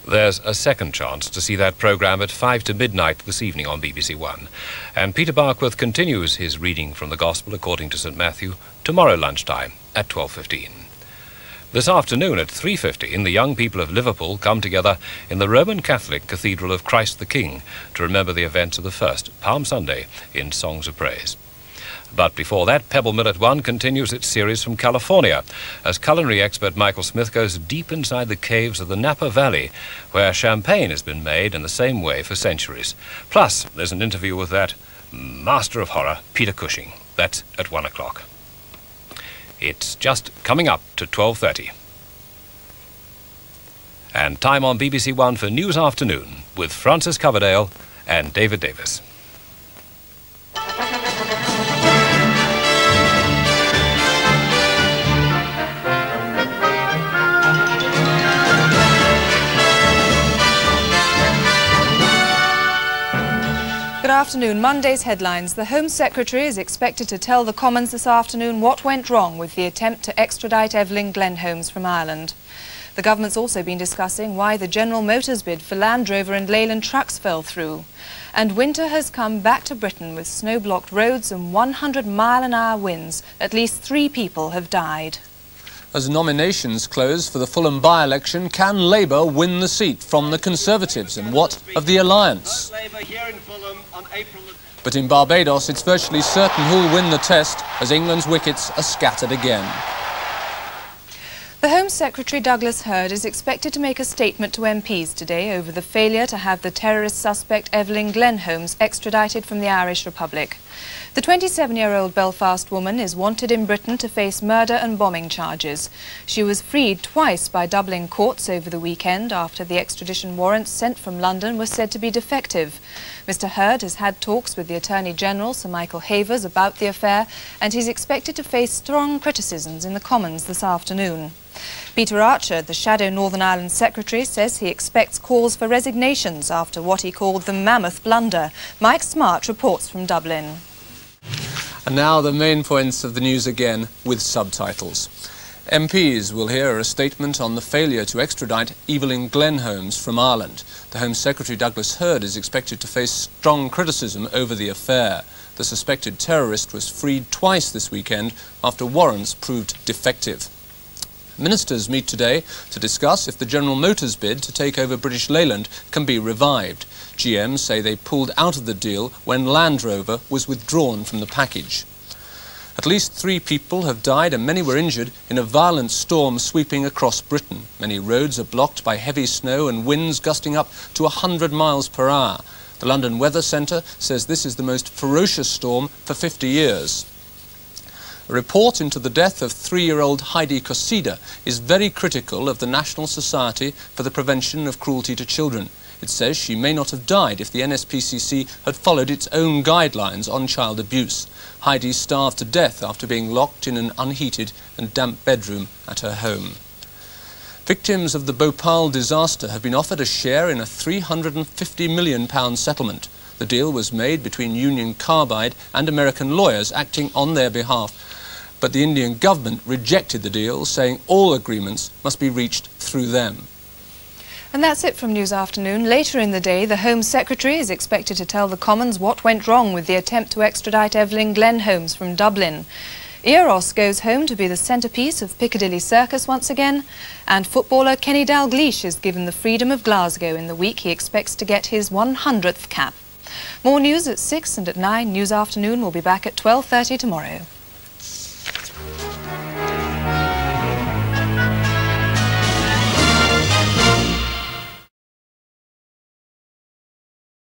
There's a second chance to see that programme at 5 to midnight this evening on BBC One. And Peter Barkworth continues his reading from the Gospel according to St Matthew tomorrow lunchtime at 12:15. This afternoon at 3:15, the young people of Liverpool come together in the Roman Catholic Cathedral of Christ the King to remember the events of the first Palm Sunday in songs of praise. But before that, Pebble Mill at 1 continues its series from California as culinary expert Michael Smith goes deep inside the caves of the Napa Valley, where champagne has been made in the same way for centuries. Plus, there's an interview with that master of horror, Peter Cushing. That's at 1 o'clock. It's just coming up to 12:30. And time on BBC One for News Afternoon with Francis Coverdale and David Davis. Good afternoon. Monday's headlines. The Home Secretary is expected to tell the Commons this afternoon what went wrong with the attempt to extradite Evelyn Glenholmes from Ireland. The government's also been discussing why the General Motors bid for Land Rover and Leyland trucks fell through. And winter has come back to Britain with snow-blocked roads and 100-mile-an-hour winds. At least 3 people have died. As nominations close for the Fulham by-election, can Labour win the seat from the Conservatives? And what of the alliance? But in Barbados, it's virtually certain who'll win the test as England's wickets are scattered again. The Home Secretary Douglas Hurd is expected to make a statement to MPs today over the failure to have the terrorist suspect Evelyn Glenholmes extradited from the Irish Republic. The 27-year-old Belfast woman is wanted in Britain to face murder and bombing charges. She was freed twice by Dublin courts over the weekend after the extradition warrants sent from London were said to be defective. Mr Hurd has had talks with the Attorney General, Sir Michael Havers, about the affair, and he's expected to face strong criticisms in the Commons this afternoon. Peter Archer, the shadow Northern Ireland Secretary, says he expects calls for resignations after what he called the mammoth blunder. Mike Smart reports from Dublin. And now the main points of the news again with subtitles. MPs will hear a statement on the failure to extradite Evelyn Glenholmes from Ireland. The Home Secretary Douglas Hurd is expected to face strong criticism over the affair. The suspected terrorist was freed twice this weekend after warrants proved defective. Ministers meet today to discuss if the General Motors bid to take over British Leyland can be revived. GM say they pulled out of the deal when Land Rover was withdrawn from the package. At least 3 people have died and many were injured in a violent storm sweeping across Britain. Many roads are blocked by heavy snow and winds gusting up to 100 miles per hour. The London Weather Centre says this is the most ferocious storm for 50 years. A report into the death of 3-year-old Heidi Kosida is very critical of the National Society for the Prevention of Cruelty to Children. It says she may not have died if the NSPCC had followed its own guidelines on child abuse. Heidi starved to death after being locked in an unheated and damp bedroom at her home. Victims of the Bhopal disaster have been offered a share in a £350 million settlement. The deal was made between Union Carbide and American lawyers acting on their behalf. But the Indian government rejected the deal, saying all agreements must be reached through them. And that's it from News Afternoon. Later in the day, the Home Secretary is expected to tell the Commons what went wrong with the attempt to extradite Evelyn Glenholmes from Dublin. Eros goes home to be the centrepiece of Piccadilly Circus once again, and footballer Kenny Dalglish is given the freedom of Glasgow in the week he expects to get his 100th cap. More news at 6 and at 9. News Afternoon will be back at 12:30 tomorrow.